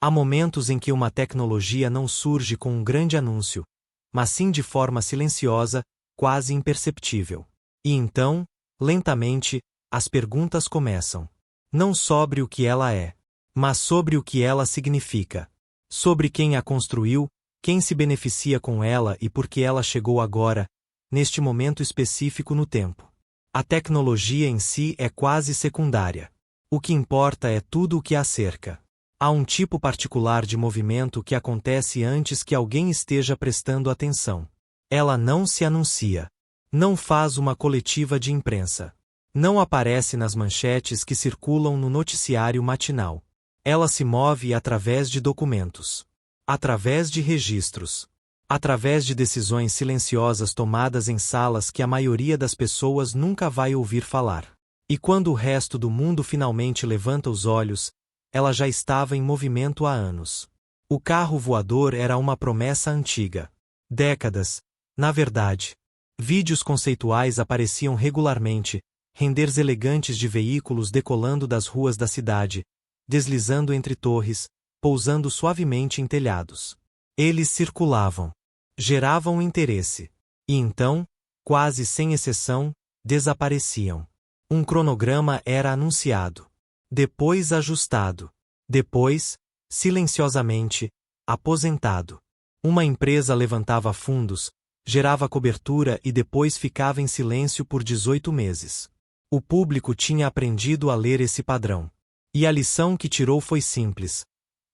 Há momentos em que uma tecnologia não surge com um grande anúncio, mas sim de forma silenciosa, quase imperceptível. E então, lentamente, as perguntas começam. Não sobre o que ela é, mas sobre o que ela significa. Sobre quem a construiu, quem se beneficia com ela e por que ela chegou agora, neste momento específico no tempo. A tecnologia em si é quase secundária. O que importa é tudo o que a cerca. Há um tipo particular de movimento que acontece antes que alguém esteja prestando atenção. Ela não se anuncia. Não faz uma coletiva de imprensa. Não aparece nas manchetes que circulam no noticiário matinal. Ela se move através de documentos. Através de registros. Através de decisões silenciosas tomadas em salas que a maioria das pessoas nunca vai ouvir falar. E quando o resto do mundo finalmente levanta os olhos, ela já estava em movimento há anos. O carro voador era uma promessa antiga. Décadas, na verdade. Vídeos conceituais apareciam regularmente, renders elegantes de veículos decolando das ruas da cidade, deslizando entre torres, pousando suavemente em telhados. Eles circulavam. Geravam interesse. E então, quase sem exceção, desapareciam. Um cronograma era anunciado. Depois ajustado. Depois, silenciosamente, aposentado. Uma empresa levantava fundos, gerava cobertura e depois ficava em silêncio por 18 meses. O público tinha aprendido a ler esse padrão. E a lição que tirou foi simples.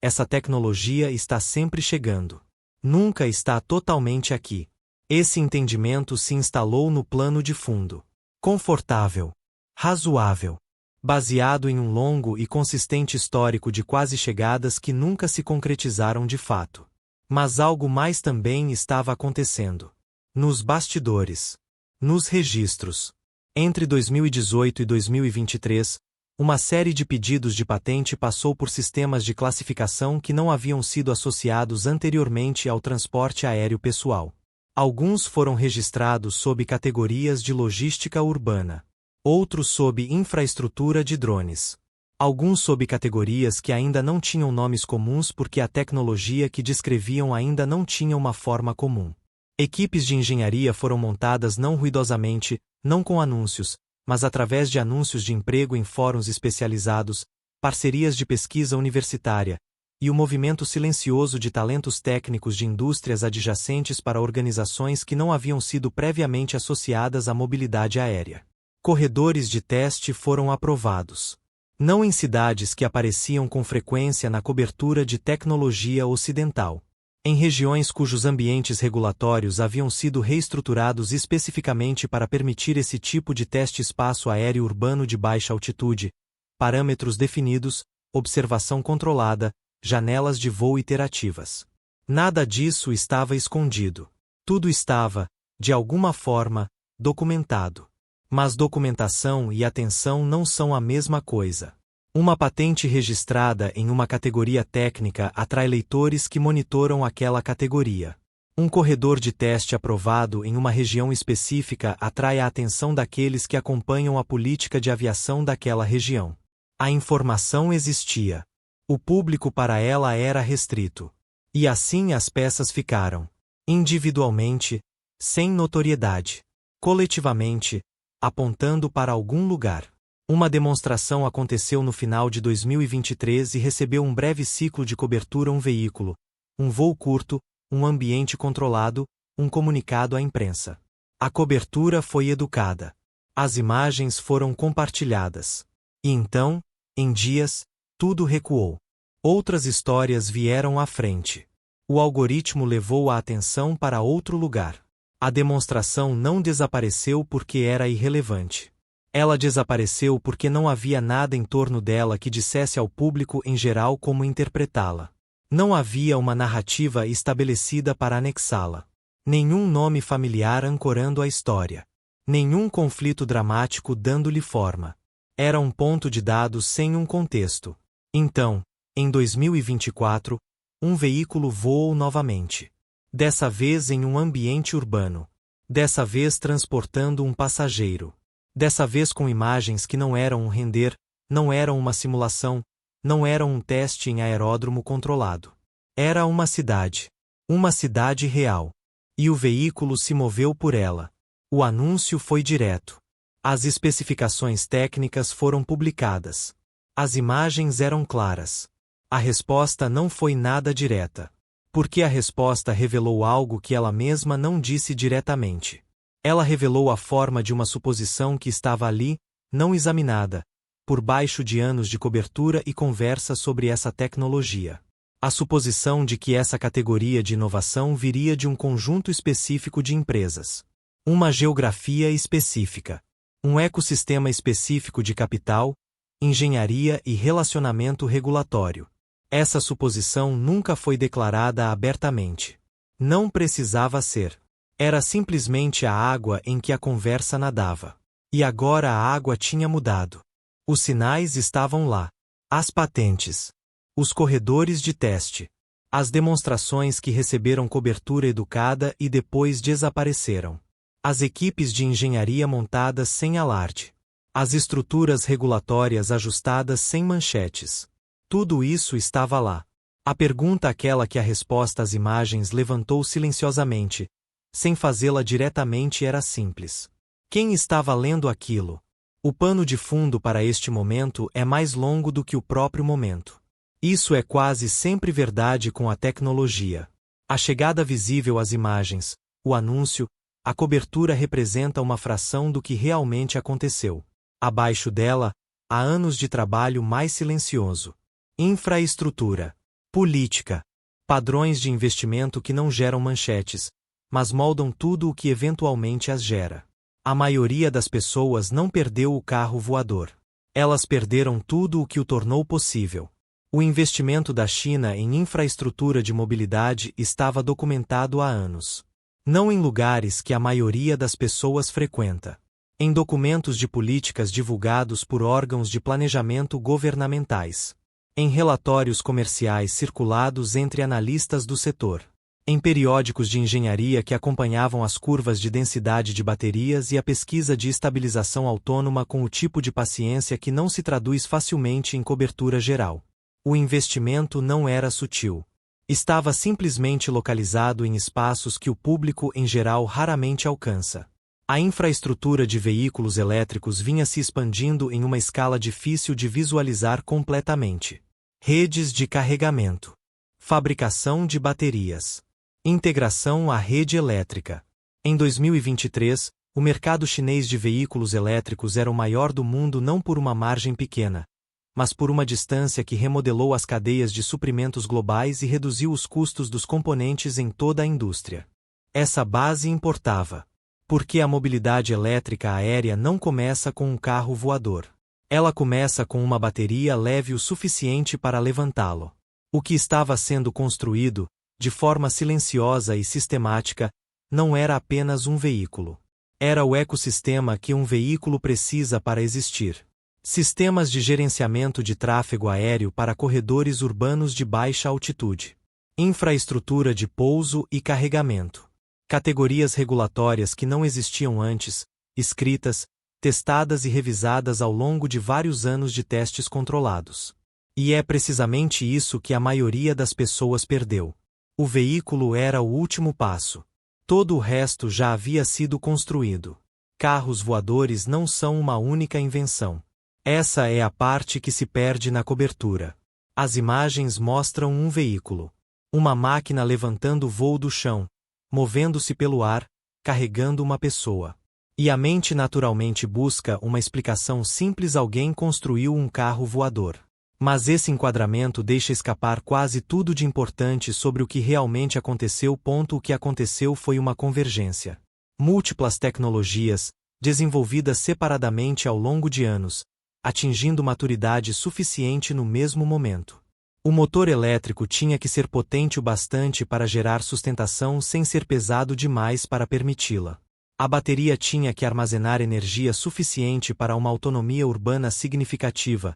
Essa tecnologia está sempre chegando. Nunca está totalmente aqui. Esse entendimento se instalou no plano de fundo. Confortável. Razoável. Baseado em um longo e consistente histórico de quase chegadas que nunca se concretizaram de fato. Mas algo mais também estava acontecendo. Nos bastidores. Nos registros. Entre 2018 e 2023, uma série de pedidos de patente passou por sistemas de classificação que não haviam sido associados anteriormente ao transporte aéreo pessoal. Alguns foram registrados sob categorias de logística urbana. Outros sob infraestrutura de drones. Alguns sob categorias que ainda não tinham nomes comuns porque a tecnologia que descreviam ainda não tinha uma forma comum. Equipes de engenharia foram montadas não ruidosamente, não com anúncios, mas através de anúncios de emprego em fóruns especializados, parcerias de pesquisa universitária, e o movimento silencioso de talentos técnicos de indústrias adjacentes para organizações que não haviam sido previamente associadas à mobilidade aérea. Corredores de teste foram aprovados. Não em cidades que apareciam com frequência na cobertura de tecnologia ocidental. Em regiões cujos ambientes regulatórios haviam sido reestruturados especificamente para permitir esse tipo de teste espaço aéreo urbano de baixa altitude, parâmetros definidos, observação controlada, janelas de voo iterativas. Nada disso estava escondido. Tudo estava, de alguma forma, documentado. Mas documentação e atenção não são a mesma coisa. Uma patente registrada em uma categoria técnica atrai leitores que monitoram aquela categoria. Um corredor de teste aprovado em uma região específica atrai a atenção daqueles que acompanham a política de aviação daquela região. A informação existia. O público para ela era restrito. E assim as peças ficaram. Individualmente, sem notoriedade. Coletivamente, apontando para algum lugar. Uma demonstração aconteceu no final de 2023 e recebeu um breve ciclo de cobertura um veículo, um voo curto, um ambiente controlado, um comunicado à imprensa. A cobertura foi educada. As imagens foram compartilhadas. E então, em dias, tudo recuou. Outras histórias vieram à frente. O algoritmo levou a atenção para outro lugar. A demonstração não desapareceu porque era irrelevante. Ela desapareceu porque não havia nada em torno dela que dissesse ao público em geral como interpretá-la. Não havia uma narrativa estabelecida para anexá-la. Nenhum nome familiar ancorando a história. Nenhum conflito dramático dando-lhe forma. Era um ponto de dados sem um contexto. Então, em 2024, um veículo voou novamente. Dessa vez em um ambiente urbano. Dessa vez transportando um passageiro. Dessa vez com imagens que não eram um render, não eram uma simulação, Não era um teste em aeródromo controlado. Era uma cidade. Uma cidade real. E o veículo se moveu por ela. O anúncio foi direto. As especificações técnicas foram publicadas. As imagens eram claras. A resposta não foi nada direta. Porque a resposta revelou algo que ela mesma não disse diretamente. Ela revelou a forma de uma suposição que estava ali, não examinada, por baixo de anos de cobertura e conversa sobre essa tecnologia. A suposição de que essa categoria de inovação viria de um conjunto específico de empresas. Uma geografia específica. Um ecossistema específico de capital, engenharia e relacionamento regulatório. Essa suposição nunca foi declarada abertamente. Não precisava ser. Era simplesmente a água em que a conversa nadava. E agora a água tinha mudado. Os sinais estavam lá. As patentes. Os corredores de teste. As demonstrações que receberam cobertura educada e depois desapareceram. As equipes de engenharia montadas sem alarde. As estruturas regulatórias ajustadas sem manchetes. Tudo isso estava lá. A pergunta, aquela que a resposta às imagens levantou silenciosamente, sem fazê-la diretamente, era simples. Quem estava lendo aquilo? O pano de fundo para este momento é mais longo do que o próprio momento. Isso é quase sempre verdade com a tecnologia. A chegada visível às imagens, o anúncio, a cobertura representa uma fração do que realmente aconteceu. Abaixo dela, há anos de trabalho mais silencioso. Infraestrutura. Política. Padrões de investimento que não geram manchetes, mas moldam tudo o que eventualmente as gera. A maioria das pessoas não perdeu o carro voador. Elas perderam tudo o que o tornou possível. O investimento da China em infraestrutura de mobilidade estava documentado há anos. Não em lugares que a maioria das pessoas frequenta. Em documentos de políticas divulgados por órgãos de planejamento governamentais. Em relatórios comerciais circulados entre analistas do setor. Em periódicos de engenharia que acompanhavam as curvas de densidade de baterias e a pesquisa de estabilização autônoma com o tipo de paciência que não se traduz facilmente em cobertura geral. O investimento não era sutil. Estava simplesmente localizado em espaços que o público em geral raramente alcança. A infraestrutura de veículos elétricos vinha se expandindo em uma escala difícil de visualizar completamente. Redes de carregamento. Fabricação de baterias. Integração à rede elétrica. Em 2023, o mercado chinês de veículos elétricos era o maior do mundo não por uma margem pequena, mas por uma distância que remodelou as cadeias de suprimentos globais e reduziu os custos dos componentes em toda a indústria. Essa base importava. Porque a mobilidade elétrica aérea não começa com um carro voador. Ela começa com uma bateria leve o suficiente para levantá-lo. O que estava sendo construído, de forma silenciosa e sistemática, não era apenas um veículo. Era o ecossistema que um veículo precisa para existir. Sistemas de gerenciamento de tráfego aéreo para corredores urbanos de baixa altitude. Infraestrutura de pouso e carregamento. Categorias regulatórias que não existiam antes, escritas, testadas e revisadas ao longo de vários anos de testes controlados. E é precisamente isso que a maioria das pessoas perdeu. O veículo era o último passo. Todo o resto já havia sido construído. Carros voadores não são uma única invenção. Essa é a parte que se perde na cobertura. As imagens mostram um veículo. Uma máquina levantando voo do chão, movendo-se pelo ar, carregando uma pessoa. E a mente naturalmente busca uma explicação simples: alguém construiu um carro voador. Mas esse enquadramento deixa escapar quase tudo de importante sobre o que realmente aconteceu. O que aconteceu foi uma convergência. Múltiplas tecnologias, desenvolvidas separadamente ao longo de anos, atingindo maturidade suficiente no mesmo momento. O motor elétrico tinha que ser potente o bastante para gerar sustentação sem ser pesado demais para permiti-la. A bateria tinha que armazenar energia suficiente para uma autonomia urbana significativa,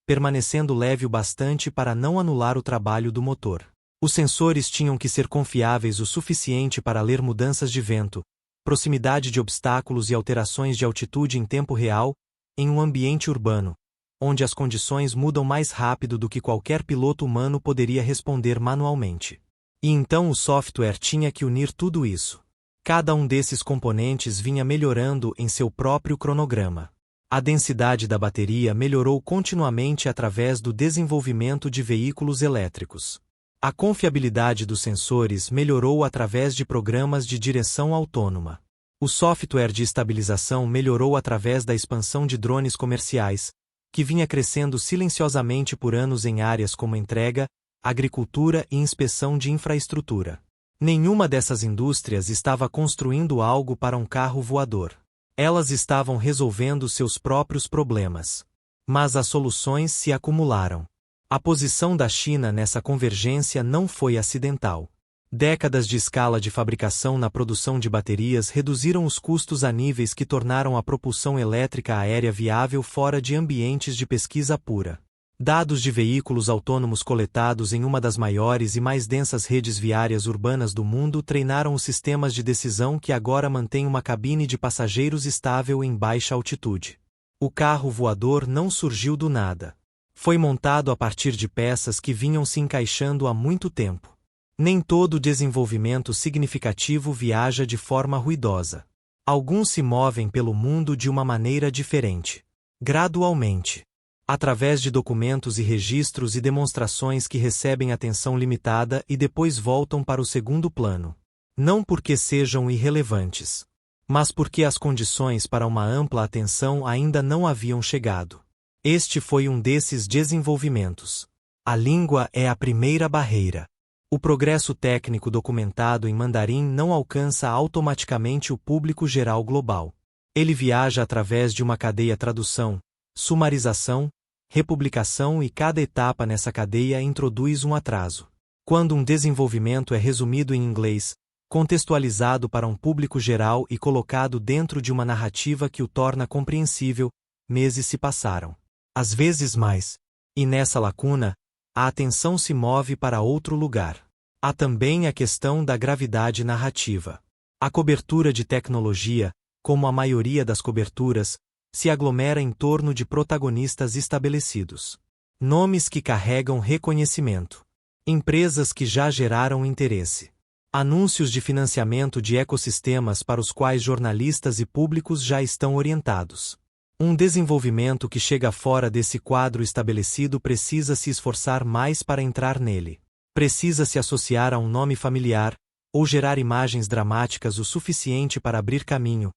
permanecendo leve o bastante para não anular o trabalho do motor. Os sensores tinham que ser confiáveis o suficiente para ler mudanças de vento, proximidade de obstáculos e alterações de altitude em tempo real, em um ambiente urbano, onde as condições mudam mais rápido do que qualquer piloto humano poderia responder manualmente. E então o software tinha que unir tudo isso. Cada um desses componentes vinha melhorando em seu próprio cronograma. A densidade da bateria melhorou continuamente através do desenvolvimento de veículos elétricos. A confiabilidade dos sensores melhorou através de programas de direção autônoma. O software de estabilização melhorou através da expansão de drones comerciais, que vinha crescendo silenciosamente por anos em áreas como entrega, agricultura e inspeção de infraestrutura. Nenhuma dessas indústrias estava construindo algo para um carro voador. Elas estavam resolvendo seus próprios problemas. Mas as soluções se acumularam. A posição da China nessa convergência não foi acidental. Décadas de escala de fabricação na produção de baterias reduziram os custos a níveis que tornaram a propulsão elétrica aérea viável fora de ambientes de pesquisa pura. Dados de veículos autônomos coletados em uma das maiores e mais densas redes viárias urbanas do mundo treinaram os sistemas de decisão que agora mantêm uma cabine de passageiros estável em baixa altitude. O carro voador não surgiu do nada. Foi montado a partir de peças que vinham se encaixando há muito tempo. Nem todo desenvolvimento significativo viaja de forma ruidosa. Alguns se movem pelo mundo de uma maneira diferente. Gradualmente. Através de documentos e registros e demonstrações que recebem atenção limitada e depois voltam para o segundo plano. Não porque sejam irrelevantes, mas porque as condições para uma ampla atenção ainda não haviam chegado. Este foi um desses desenvolvimentos. A língua é a primeira barreira. O progresso técnico documentado em mandarim não alcança automaticamente o público geral global. Ele viaja através de uma cadeia tradução, sumarização, republicação e cada etapa nessa cadeia introduz um atraso. Quando um desenvolvimento é resumido em inglês, contextualizado para um público geral e colocado dentro de uma narrativa que o torna compreensível, meses se passaram. Às vezes mais. E nessa lacuna, a atenção se move para outro lugar. Há também a questão da gravidade narrativa. A cobertura de tecnologia, como a maioria das coberturas, se aglomera em torno de protagonistas estabelecidos. Nomes que carregam reconhecimento. Empresas que já geraram interesse. Anúncios de financiamento de ecossistemas para os quais jornalistas e públicos já estão orientados. Um desenvolvimento que chega fora desse quadro estabelecido precisa se esforçar mais para entrar nele. Precisa se associar a um nome familiar, ou gerar imagens dramáticas o suficiente para abrir caminho,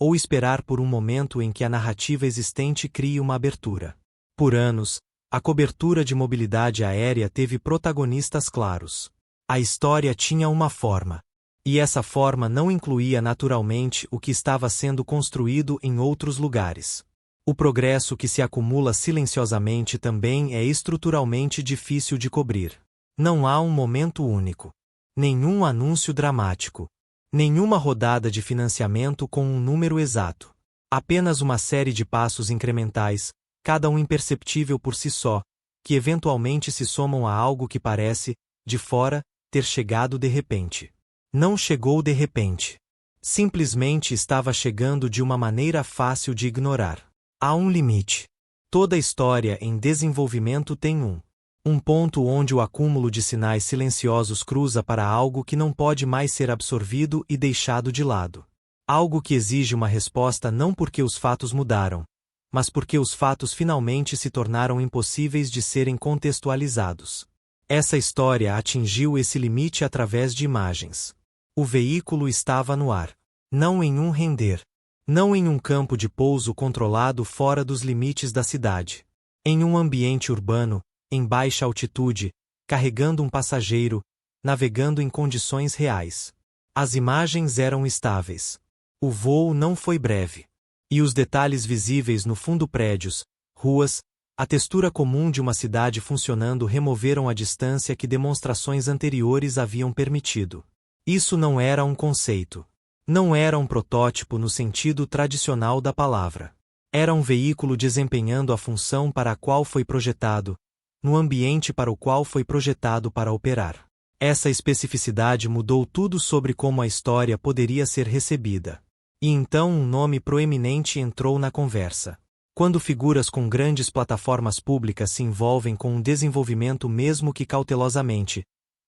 ou esperar por um momento em que a narrativa existente crie uma abertura. Por anos, a cobertura de mobilidade aérea teve protagonistas claros. A história tinha uma forma. E essa forma não incluía naturalmente o que estava sendo construído em outros lugares. O progresso que se acumula silenciosamente também é estruturalmente difícil de cobrir. Não há um momento único. Nenhum anúncio dramático. Nenhuma rodada de financiamento com um número exato. Apenas uma série de passos incrementais, cada um imperceptível por si só, que eventualmente se somam a algo que parece, de fora, ter chegado de repente. Não chegou de repente. Simplesmente estava chegando de uma maneira fácil de ignorar. Há um limite. Toda história em desenvolvimento tem um ponto onde o acúmulo de sinais silenciosos cruza para algo que não pode mais ser absorvido e deixado de lado. Algo que exige uma resposta não porque os fatos mudaram, mas porque os fatos finalmente se tornaram impossíveis de serem contextualizados. Essa história atingiu esse limite através de imagens. O veículo estava no ar. Não em um render. Não em um campo de pouso controlado fora dos limites da cidade. Em um ambiente urbano, em baixa altitude, carregando um passageiro, navegando em condições reais. As imagens eram estáveis. O voo não foi breve. E os detalhes visíveis no fundo, prédios, ruas, a textura comum de uma cidade funcionando removeram a distância que demonstrações anteriores haviam permitido. Isso não era um conceito. Não era um protótipo no sentido tradicional da palavra. Era um veículo desempenhando a função para a qual foi projetado, no ambiente para o qual foi projetado para operar. Essa especificidade mudou tudo sobre como a história poderia ser recebida. E então um nome proeminente entrou na conversa. Quando figuras com grandes plataformas públicas se envolvem com um desenvolvimento mesmo que cautelosamente,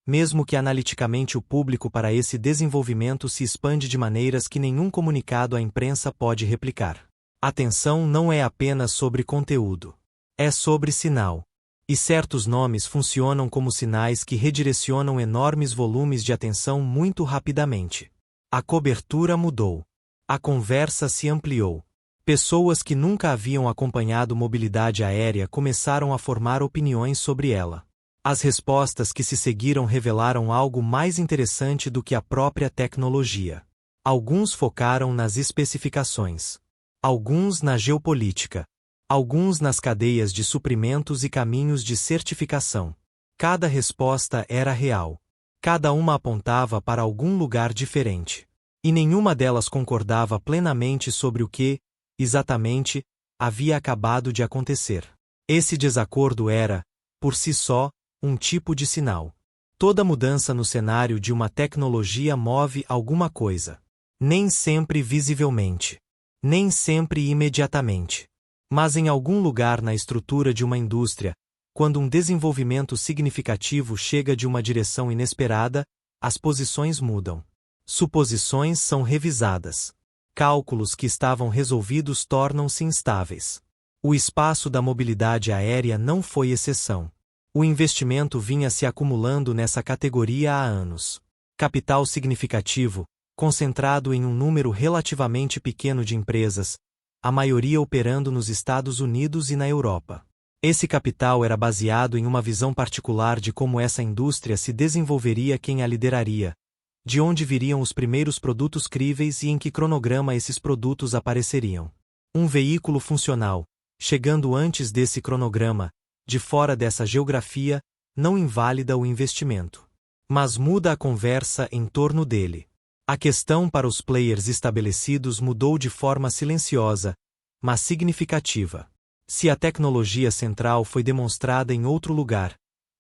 mesmo que analiticamente o público para esse desenvolvimento se expande de maneiras que nenhum comunicado à imprensa pode replicar. Atenção não é apenas sobre conteúdo. É sobre sinal. E certos nomes funcionam como sinais que redirecionam enormes volumes de atenção muito rapidamente. A cobertura mudou. A conversa se ampliou. Pessoas que nunca haviam acompanhado mobilidade aérea começaram a formar opiniões sobre ela. As respostas que se seguiram revelaram algo mais interessante do que a própria tecnologia. Alguns focaram nas especificações. Alguns na geopolítica. Alguns nas cadeias de suprimentos e caminhos de certificação. Cada resposta era real. Cada uma apontava para algum lugar diferente. E nenhuma delas concordava plenamente sobre o que, exatamente, havia acabado de acontecer. Esse desacordo era, por si só, um tipo de sinal. Toda mudança no cenário de uma tecnologia move alguma coisa. Nem sempre visivelmente. Nem sempre imediatamente. Mas em algum lugar na estrutura de uma indústria, quando um desenvolvimento significativo chega de uma direção inesperada, as posições mudam. Suposições são revisadas. Cálculos que estavam resolvidos tornam-se instáveis. O espaço da mobilidade aérea não foi exceção. O investimento vinha se acumulando nessa categoria há anos. Capital significativo, concentrado em um número relativamente pequeno de empresas, a maioria operando nos Estados Unidos e na Europa. Esse capital era baseado em uma visão particular de como essa indústria se desenvolveria, quem a lideraria, de onde viriam os primeiros produtos críveis e em que cronograma esses produtos apareceriam. Um veículo funcional, chegando antes desse cronograma, de fora dessa geografia, não invalida o investimento. Mas muda a conversa em torno dele. A questão para os players estabelecidos mudou de forma silenciosa, mas significativa. Se a tecnologia central foi demonstrada em outro lugar,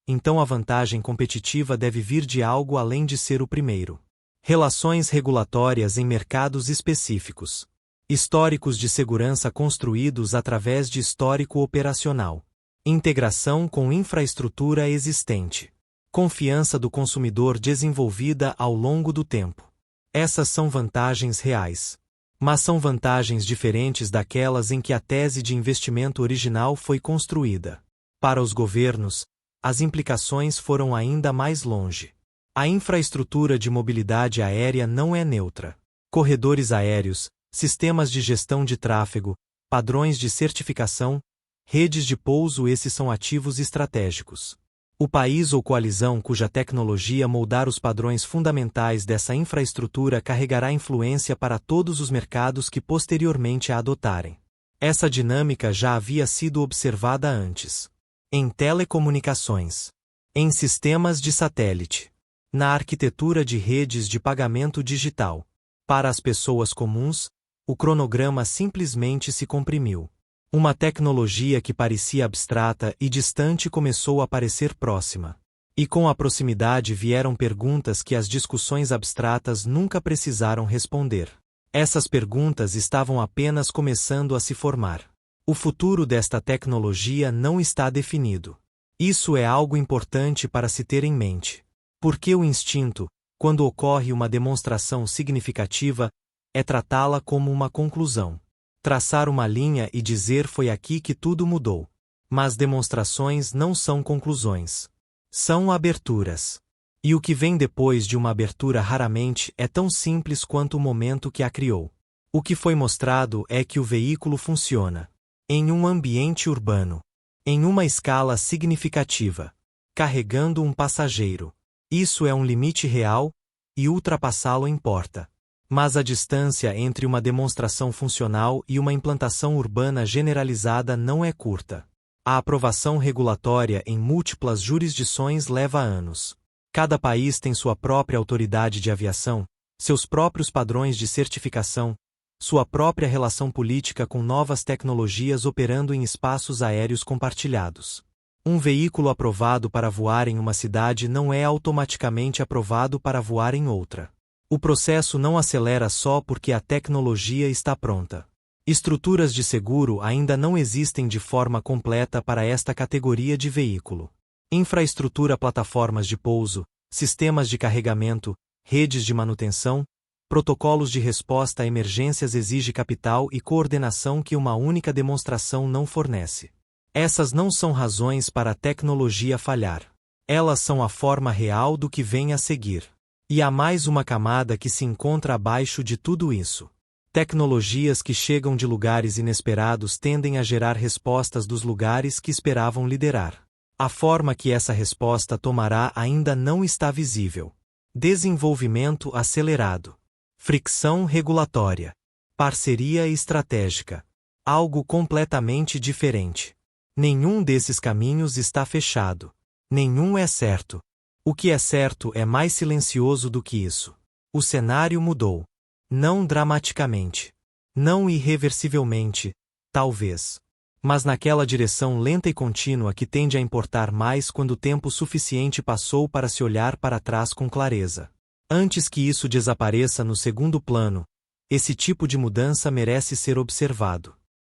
então a vantagem competitiva deve vir de algo além de ser o primeiro. Relações regulatórias em mercados específicos. Históricos de segurança construídos através de histórico operacional. Integração com infraestrutura existente. Confiança do consumidor desenvolvida ao longo do tempo. Essas são vantagens reais. Mas são vantagens diferentes daquelas em que a tese de investimento original foi construída. Para os governos, as implicações foram ainda mais longe. A infraestrutura de mobilidade aérea não é neutra. Corredores aéreos, sistemas de gestão de tráfego, padrões de certificação, redes de pouso, esses são ativos estratégicos. O país ou coalizão cuja tecnologia moldar os padrões fundamentais dessa infraestrutura carregará influência para todos os mercados que posteriormente a adotarem. Essa dinâmica já havia sido observada antes. Em telecomunicações. Em sistemas de satélite. Na arquitetura de redes de pagamento digital. Para as pessoas comuns, o cronograma simplesmente se comprimiu. Uma tecnologia que parecia abstrata e distante começou a parecer próxima. E com a proximidade vieram perguntas que as discussões abstratas nunca precisaram responder. Essas perguntas estavam apenas começando a se formar. O futuro desta tecnologia não está definido. Isso é algo importante para se ter em mente. Porque o instinto, quando ocorre uma demonstração significativa, é tratá-la como uma conclusão. Traçar uma linha e dizer foi aqui que tudo mudou. Mas demonstrações não são conclusões. São aberturas. E o que vem depois de uma abertura raramente é tão simples quanto o momento que a criou. O que foi mostrado é que o veículo funciona. Em um ambiente urbano. Em uma escala significativa. Carregando um passageiro. Isso é um limite real, e ultrapassá-lo importa. Mas a distância entre uma demonstração funcional e uma implantação urbana generalizada não é curta. A aprovação regulatória em múltiplas jurisdições leva anos. Cada país tem sua própria autoridade de aviação, seus próprios padrões de certificação, sua própria relação política com novas tecnologias operando em espaços aéreos compartilhados. Um veículo aprovado para voar em uma cidade não é automaticamente aprovado para voar em outra. O processo não acelera só porque a tecnologia está pronta. Estruturas de seguro ainda não existem de forma completa para esta categoria de veículo. Infraestrutura, plataformas de pouso, sistemas de carregamento, redes de manutenção, protocolos de resposta a emergências exige capital e coordenação que uma única demonstração não fornece. Essas não são razões para a tecnologia falhar. Elas são a forma real do que vem a seguir. E há mais uma camada que se encontra abaixo de tudo isso. Tecnologias que chegam de lugares inesperados tendem a gerar respostas dos lugares que esperavam liderar. A forma que essa resposta tomará ainda não está visível. Desenvolvimento acelerado. Fricção regulatória. Parceria estratégica. Algo completamente diferente. Nenhum desses caminhos está fechado. Nenhum é certo. O que é certo é mais silencioso do que isso. O cenário mudou. Não dramaticamente. Não irreversivelmente, talvez. Mas naquela direção lenta e contínua que tende a importar mais quando tempo suficiente passou para se olhar para trás com clareza. Antes que isso desapareça no segundo plano, esse tipo de mudança merece ser observado.